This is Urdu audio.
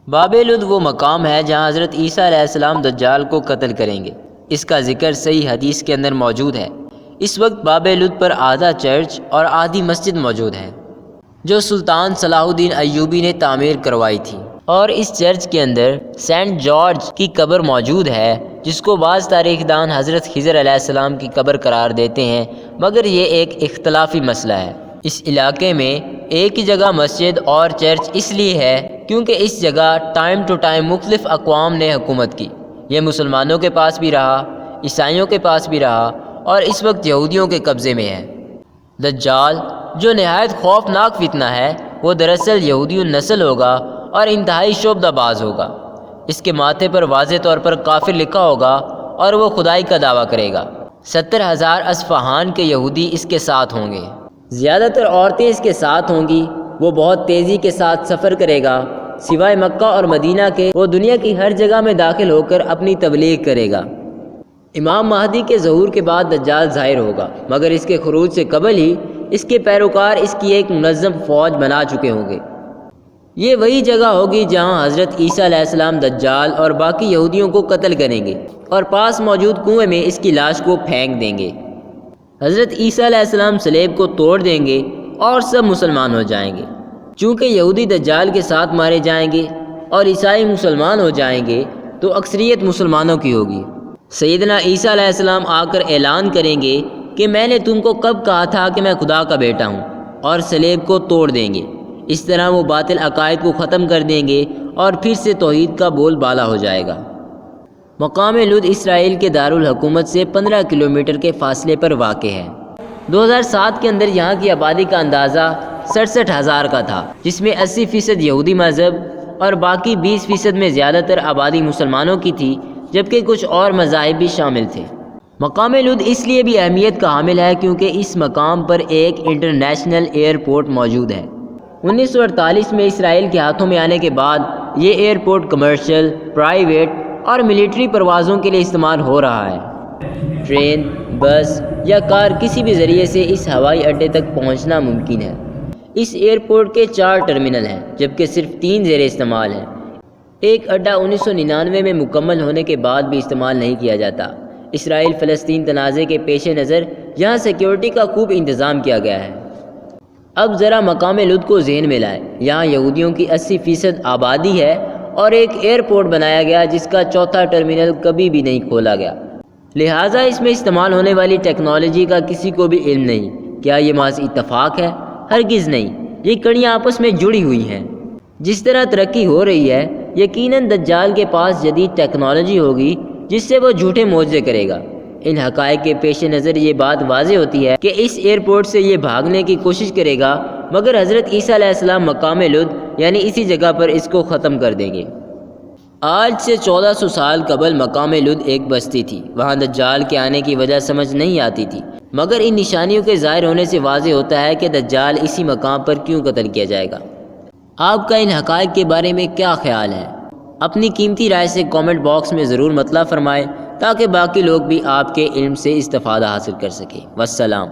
باب لد وہ مقام ہے جہاں حضرت عیسیٰ علیہ السلام دجال کو قتل کریں گے۔ اس کا ذکر صحیح حدیث کے اندر موجود ہے۔ اس وقت باب لد پر آدھا چرچ اور آدھی مسجد موجود ہے جو سلطان صلاح الدین ایوبی نے تعمیر کروائی تھی، اور اس چرچ کے اندر سینٹ جارج کی قبر موجود ہے جس کو بعض تاریخ دان حضرت خضر علیہ السلام کی قبر قرار دیتے ہیں، مگر یہ ایک اختلافی مسئلہ ہے۔ اس علاقے میں ایک ہی جگہ مسجد اور چرچ اس لیے ہے کیونکہ اس جگہ ٹائم ٹو ٹائم مختلف اقوام نے حکومت کی۔ یہ مسلمانوں کے پاس بھی رہا، عیسائیوں کے پاس بھی رہا، اور اس وقت یہودیوں کے قبضے میں ہے۔ دجال جو نہایت خوفناک فتنہ ہے، وہ دراصل یہودی النسل ہوگا اور انتہائی شعبدہ باز ہوگا۔ اس کے ماتھے پر واضح طور پر کافر لکھا ہوگا اور وہ خدائی کا دعویٰ کرے گا۔ 70,000 اصفہان کے یہودی اس کے ساتھ ہوں گے، زیادہ تر عورتیں اس کے ساتھ ہوں گی۔ وہ بہت تیزی کے ساتھ سفر کرے گا، سوائے مکہ اور مدینہ کے وہ دنیا کی ہر جگہ میں داخل ہو کر اپنی تبلیغ کرے گا۔ امام مہدی کے ظہور کے بعد دجال ظاہر ہوگا، مگر اس کے خروج سے قبل ہی اس کے پیروکار اس کی ایک منظم فوج بنا چکے ہوں گے۔ یہ وہی جگہ ہوگی جہاں حضرت عیسیٰ علیہ السلام دجال اور باقی یہودیوں کو قتل کریں گے اور پاس موجود کنویں میں اس کی لاش کو پھینک دیں گے۔ حضرت عیسیٰ علیہ السلام صلیب کو توڑ دیں گے اور سب مسلمان ہو جائیں گے۔ چونکہ یہودی دجال کے ساتھ مارے جائیں گے اور عیسائی مسلمان ہو جائیں گے تو اکثریت مسلمانوں کی ہوگی۔ سیدنا عیسیٰ علیہ السلام آ کر اعلان کریں گے کہ میں نے تم کو کب کہا تھا کہ میں خدا کا بیٹا ہوں، اور صلیب کو توڑ دیں گے۔ اس طرح وہ باطل عقائد کو ختم کر دیں گے اور پھر سے توحید کا بول بالا ہو جائے گا۔ مقام لد اسرائیل کے دارالحکومت سے 15 کلومیٹر کے فاصلے پر واقع ہے۔ 2007 کے اندر یہاں کی آبادی کا اندازہ 67,000 کا تھا، جس میں 80% یہودی مذہب اور باقی 20% میں زیادہ تر آبادی مسلمانوں کی تھی، جبکہ کچھ اور مذاہب بھی شامل تھے۔ مقام لد اس لیے بھی اہمیت کا حامل ہے کیونکہ اس مقام پر ایک انٹرنیشنل ایئرپورٹ موجود ہے۔ 1948 میں اسرائیل کے ہاتھوں میں آنے کے بعد یہ ایئرپورٹ کمرشل، پرائیویٹ اور ملٹری پروازوں کے لیے استعمال ہو رہا ہے۔ ٹرین، بس یا کار کسی بھی ذریعے سے اس ہوائی اڈے تک پہنچنا ممکن ہے۔ اس ایئرپورٹ کے 4 ٹرمینل ہیں، جبکہ صرف 3 زیر استعمال ہیں۔ ایک اڈا 1999 میں مکمل ہونے کے بعد بھی استعمال نہیں کیا جاتا۔ اسرائیل فلسطین تنازع کے پیش نظر یہاں سیکیورٹی کا خوب انتظام کیا گیا ہے۔ اب ذرا مقام لد کو ذہن میں لائیں، یہاں یہودیوں کی 80% آبادی ہے اور ایک ایئرپورٹ بنایا گیا جس کا 4تھا ٹرمینل کبھی بھی نہیں کھولا گیا، لہٰذا اس میں استعمال ہونے والی ٹیکنالوجی کا کسی کو بھی علم نہیں۔ کیا یہ محض اتفاق ہے؟ ہرگز نہیں، یہ کڑیاں آپس میں جڑی ہوئی ہیں۔ جس طرح ترقی ہو رہی ہے، یقیناً دجال کے پاس جدید ٹیکنالوجی ہوگی جس سے وہ جھوٹے معجزے کرے گا۔ ان حقائق کے پیش نظر یہ بات واضح ہوتی ہے کہ اس ایئرپورٹ سے یہ بھاگنے کی کوشش کرے گا، مگر حضرت عیسیٰ علیہ السلام مقام لد یعنی اسی جگہ پر اس کو ختم کر دیں گے۔ آج سے 1400 سال قبل مقام لد ایک بستی تھی، وہاں دجال کے آنے کی وجہ سمجھ نہیں آتی تھی، مگر ان نشانیوں کے ظاہر ہونے سے واضح ہوتا ہے کہ دجال اسی مقام پر کیوں قتل کیا جائے گا۔ آپ کا ان حقائق کے بارے میں کیا خیال ہے؟ اپنی قیمتی رائے سے کامنٹ باکس میں ضرور مطلع فرمائیں تاکہ باقی لوگ بھی آپ کے علم سے استفادہ حاصل کر سکیں۔ والسلام۔